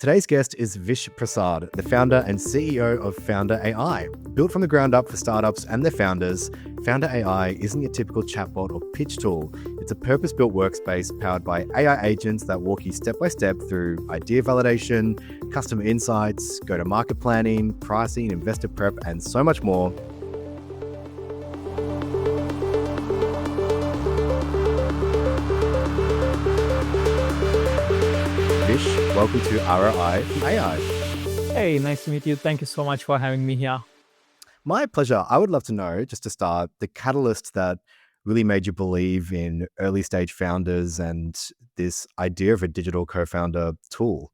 Today's guest is Vish Prasad, the founder and CEO of Founder AI. Built from the ground up for startups and their founders, Founder AI isn't your typical chatbot or pitch tool. It's a purpose-built workspace powered by AI agents that walk you step by step through idea validation, customer insights, go-to-market planning, pricing, investor prep, and so much more. Vish, welcome to ROI from AI. Hey, nice to meet you. Thank you so much for having me here. My pleasure. I would love to know, just to start, the catalyst that really made you believe in early stage founders and this idea of a digital co-founder tool.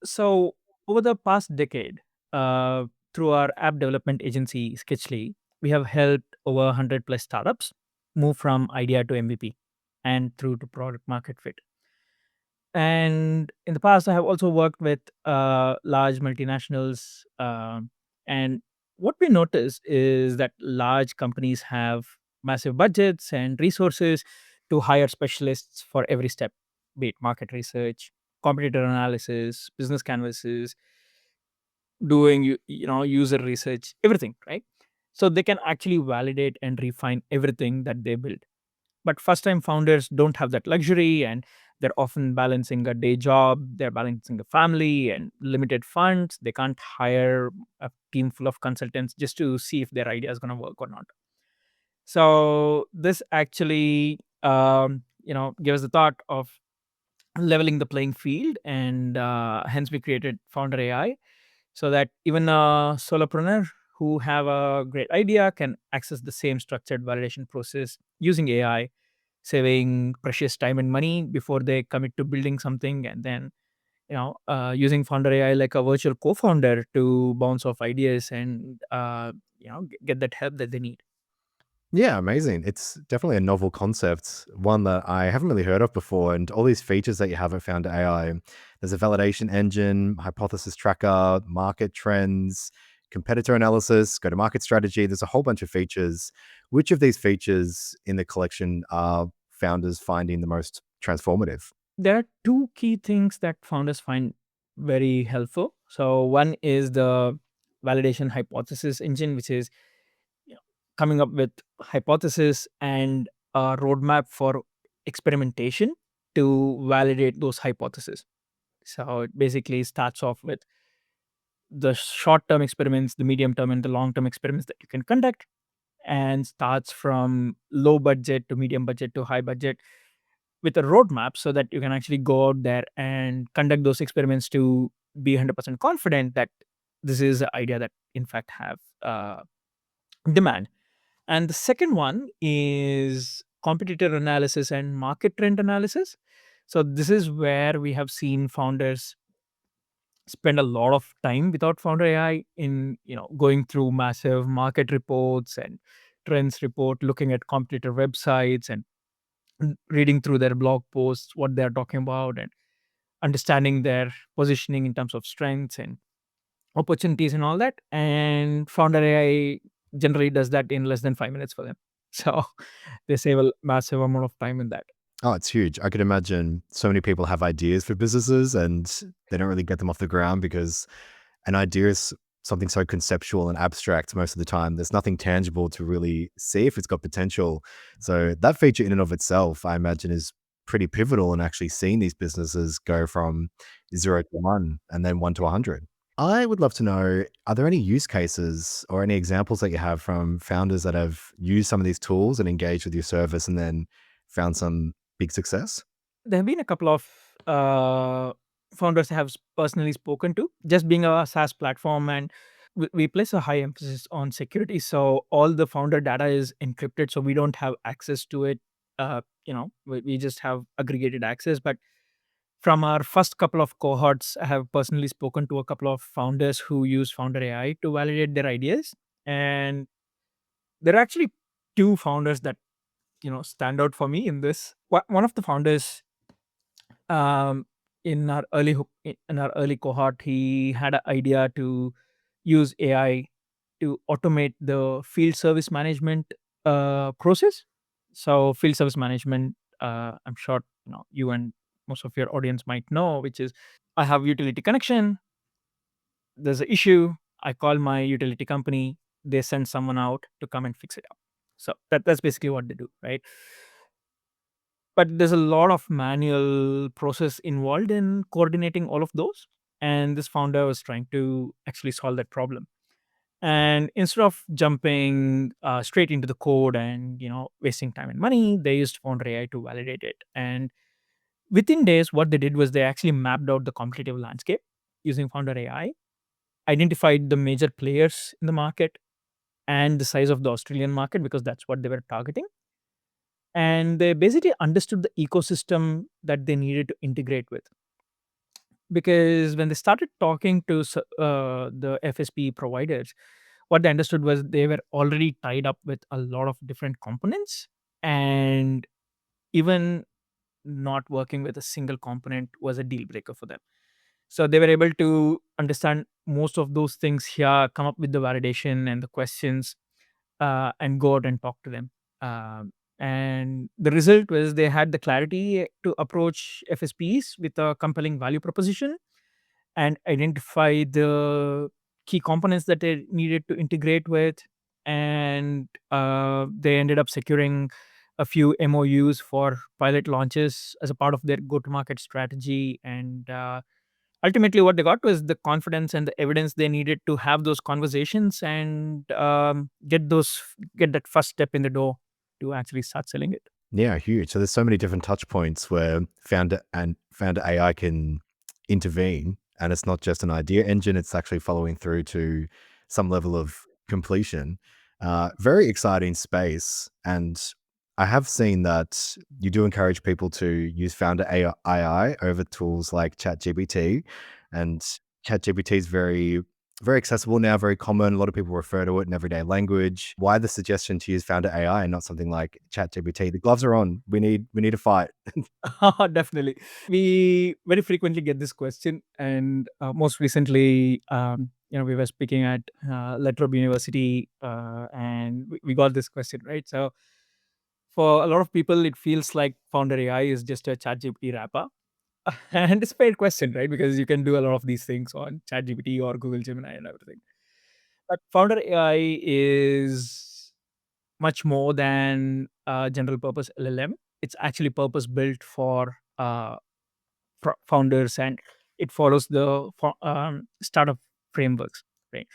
So, over the past decade, uh, through our app development agency, Sketchly, we have helped over 100 plus startups move from idea to MVP and through to product market fit. And in the past, I have also worked with large multinationals. And what we notice is that large companies have massive budgets and resources to hire specialists for every step, be it market research, competitor analysis, business canvases, doing user research, everything, right? So they can actually validate and refine everything that they build, but first time founders don't have that luxury, and they're often balancing a day job, they're balancing a family and limited funds. They can't hire a team full of consultants just to see if their idea is going to work or not. So this actually gives the thought of leveling the playing field, and hence we created Founder AI, so that even a solopreneur who have a great idea can access the same structured validation process using AI, saving precious time and money before they commit to building something, and then using Founder AI like a virtual co-founder to bounce off ideas and get that help that they need. Yeah, amazing. It's definitely a novel concept, one that I haven't really heard of before. And all these features that you have at Founder AI, there's a validation engine, hypothesis tracker, market trends, competitor analysis, go-to-market strategy. There's a whole bunch of features. Which of these features in the collection are founders finding the most transformative? There are two key things that founders find very helpful. So one is the validation hypothesis engine, which is you know, coming up with hypothesis and a roadmap for experimentation to validate those hypotheses. So it basically starts off with the short term experiments, the medium term, and the long term experiments that you can conduct, and starts from low budget to medium budget to high budget with a roadmap, so that you can actually go out there and conduct those experiments to be 100% confident that this is an idea that in fact have demand. And the second one is competitor analysis and market trend analysis. So this is where we have seen founders spend a lot of time without Founder AI in going through massive market reports and trends report, looking at competitor websites and reading through their blog posts, what they're talking about, and understanding their positioning in terms of strengths and opportunities and all that. And Founder AI generally does that in less than 5 minutes for them. So they save a massive amount of time in that. Oh, it's huge. I could imagine so many people have ideas for businesses and they don't really get them off the ground because an idea is something so conceptual and abstract most of the time. There's nothing tangible to really see if it's got potential. So that feature in and of itself, I imagine, is pretty pivotal in actually seeing these businesses go from 0 to 1 and then 1 to 100. I would love to know, are there any use cases or any examples that you have from founders that have used some of these tools and engaged with your service and then found some big success? There have been a couple of founders I have personally spoken to. Just being a SaaS platform, and we place a high emphasis on security. So all the founder data is encrypted, so we don't have access to it. We just have aggregated access. But from our first couple of cohorts, I have personally spoken to a couple of founders who use Founder AI to validate their ideas, and there are actually two founders that stand out for me in this. One of the founders, um, in our early cohort, he had an idea to use AI to automate the field service management process. So field service management, I'm sure you and most of your audience might know, which is I have utility connection. There's an issue. I call my utility company. They send someone out to come and fix it up. So that's basically what they do, right? But there's a lot of manual process involved in coordinating all of those. And this founder was trying to actually solve that problem. And instead of jumping straight into the code and wasting time and money, they used Founder AI to validate it. And within days, what they did was they actually mapped out the competitive landscape using Founder AI, identified the major players in the market and the size of the Australian market because that's what they were targeting. And they basically understood the ecosystem that they needed to integrate with. Because when they started talking to the FSP providers, what they understood was they were already tied up with a lot of different components, and even not working with a single component was a deal breaker for them. So they were able to understand most of those things here, come up with the validation and the questions, and go out and talk to them. And the result was they had the clarity to approach FSPs with a compelling value proposition and identify the key components that they needed to integrate with. And they ended up securing a few MOUs for pilot launches as a part of their go to market strategy. And ultimately, what they got was the confidence and the evidence they needed to have those conversations and get that first step in the door to actually start selling it. Yeah, huge. So there's so many different touch points where founder AI can intervene, and it's not just an idea engine; it's actually following through to some level of completion. Very exciting space, and I have seen that you do encourage people to use founder AI over tools like ChatGPT, and ChatGPT is very accessible now, very common. A lot of people refer to it in everyday language. Why the suggestion to use Founder AI and not something like ChatGPT? The gloves are on. We need a fight. Definitely. We very frequently get this question, and most recently, we were speaking at Latrobe University, and we got this question, right? So, for a lot of people, it feels like Founder AI is just a ChatGPT wrapper, and it's a fair question, right? Because you can do a lot of these things on ChatGPT or Google Gemini and everything. But Founder AI is much more than a general purpose LLM. It's actually purpose built for founders, and it follows the startup frameworks, right?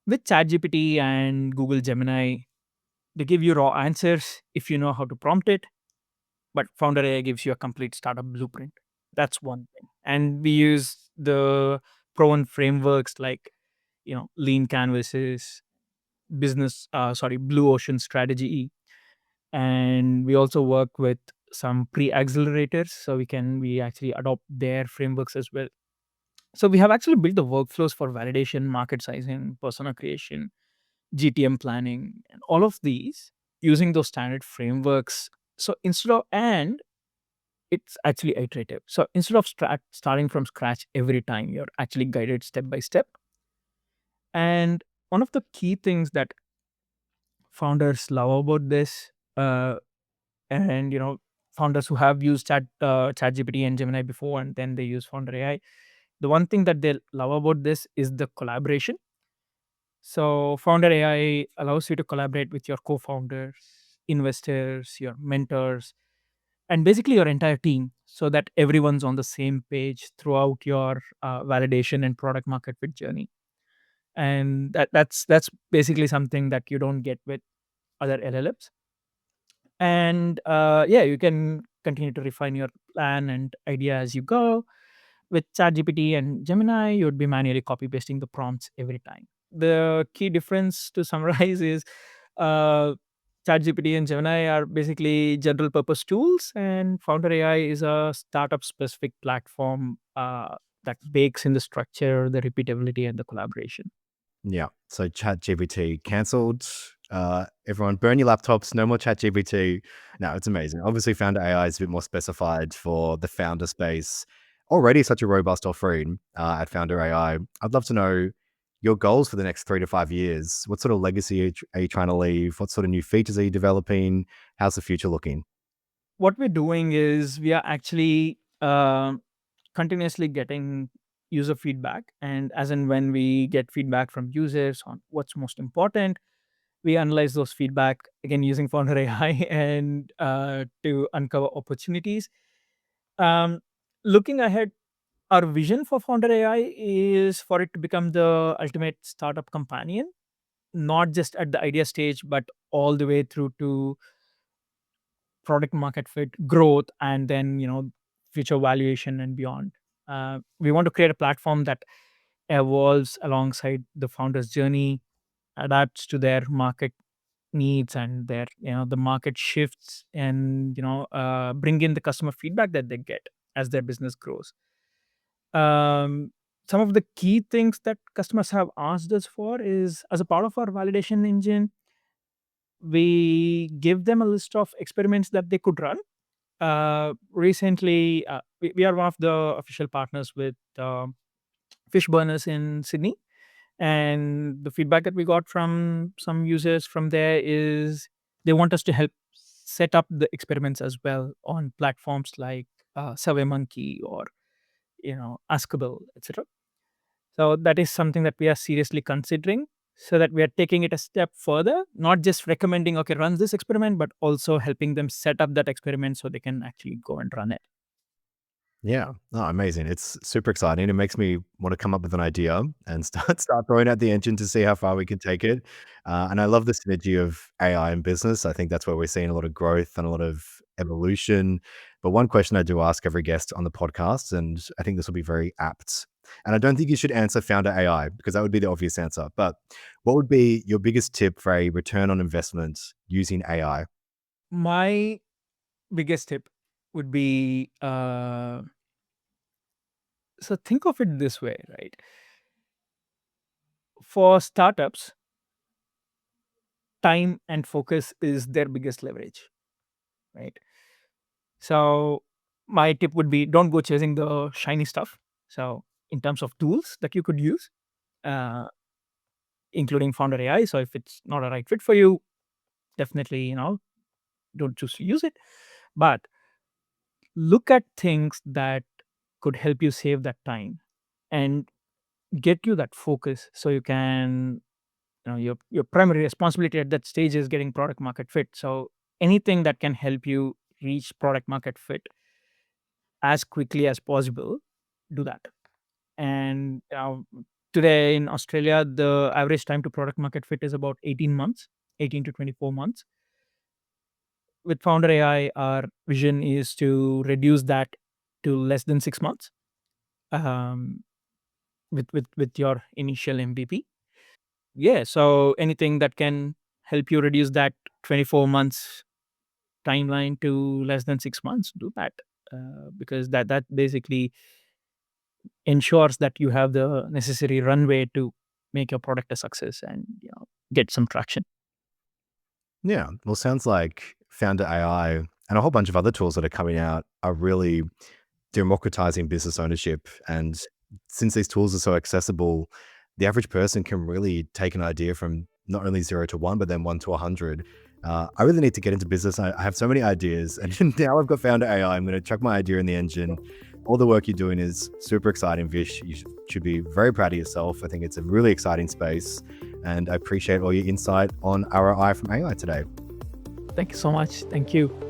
With ChatGPT and Google Gemini, they give you raw answers if you know how to prompt it, but Founder AI gives you a complete startup blueprint. That's one thing. And we use the proven frameworks like lean canvases, blue ocean strategy, and we also work with some pre-accelerators, so we actually adopt their frameworks as well. So we have actually built the workflows for validation, market sizing, persona creation, GTM planning, and all of these using those standard frameworks. So instead of and it's actually iterative. So instead of starting from scratch every time, you're actually guided step by step. And one of the key things that founders love about this, and founders who have used ChatGPT and Gemini before, and then they use Founder AI. The one thing that they love about this is the collaboration. So Founder AI allows you to collaborate with your co-founders, investors, your mentors, and basically your entire team, so that everyone's on the same page throughout your validation and product market fit journey. And that's basically something that you don't get with other LLMs. And yeah, you can continue to refine your plan and idea as you go. With ChatGPT and Gemini, you would be manually copy pasting the prompts every time. The key difference to summarize is uh, ChatGPT and Gemini are basically general purpose tools, and Founder AI is a startup specific platform that bakes in the structure, the repeatability, and the collaboration. Yeah. So ChatGPT cancelled. Everyone burn your laptops. No more ChatGPT. No, it's amazing. Obviously, Founder AI is a bit more specified for the founder space. Already such a robust offering at Founder AI. I'd love to know your goals for the next 3 to 5 years. What sort of legacy are you trying to leave? What sort of new features are you developing? How's the future looking? What we're doing is we are actually continuously getting user feedback, and as and when we get feedback from users on what's most important, we analyze those feedback again using Founder AI and to uncover opportunities. Um, Looking ahead, our vision for Founder AI is for it to become the ultimate startup companion, not just at the idea stage, but all the way through to product market fit, growth, and then future valuation and beyond. We want to create a platform that evolves alongside the founder's journey, adapts to their market needs and their the market shifts, and bring in the customer feedback that they get as their business grows. um, some of the key things that customers have asked us for is, as a part of our validation engine, we give them a list of experiments that they could run. Recently, we are one of the official partners with fish burners in Sydney, and the feedback that we got from some users from there is they want us to help set up the experiments as well on platforms like SurveyMonkey or Askable, etc. So that is something that we are seriously considering, so that we are taking it a step further, not just recommending, okay, run this experiment, but also helping them set up that experiment so they can actually go and run it. Yeah. Oh, amazing. It's super exciting. It makes me want to come up with an idea and start throwing at the engine to see how far we can take it. And I love the synergy of AI and business. I think that's where we're seeing a lot of growth and a lot of evolution. But one question I do ask every guest on the podcast, and I think this will be very apt. And I don't think you should answer founder AI because that would be the obvious answer. But what would be your biggest tip for a return on investment using AI? My biggest tip would be, so think of it this way, right? For startups, time and focus is their biggest leverage, right? So my tip would be, don't go chasing the shiny stuff. So in terms of tools that you could use, uh, including Founder AI. So if it's not a right fit for you, definitely don't choose to use it. But look at things that could help you save that time and get you that focus, so you can your primary responsibility at that stage is getting product market fit. So anything that can help you reach product market fit as quickly as possible, do that. And today in Australia, the average time to product market fit is about 18 months, 18 to 24 months. With Founder AI, our vision is to reduce that to less than 6 months, um, with your initial MVP. Yeah, so anything that can help you reduce that 24 months timeline to less than 6 months, do that, because that basically ensures that you have the necessary runway to make your product a success and get some traction. Yeah. Well, sounds like Founder AI and a whole bunch of other tools that are coming out are really democratizing business ownership. And since these tools are so accessible, the average person can really take an idea from not only 0 to 1, but then 1 to 100. I really need to get into business. I have so many ideas, and now I've got Founder AI. I'm going to chuck my idea in the engine. All the work you're doing is super exciting, Vish. You should be very proud of yourself. I think it's a really exciting space, and I appreciate all your insight on ROI from AI today. Thank you so much. Thank you.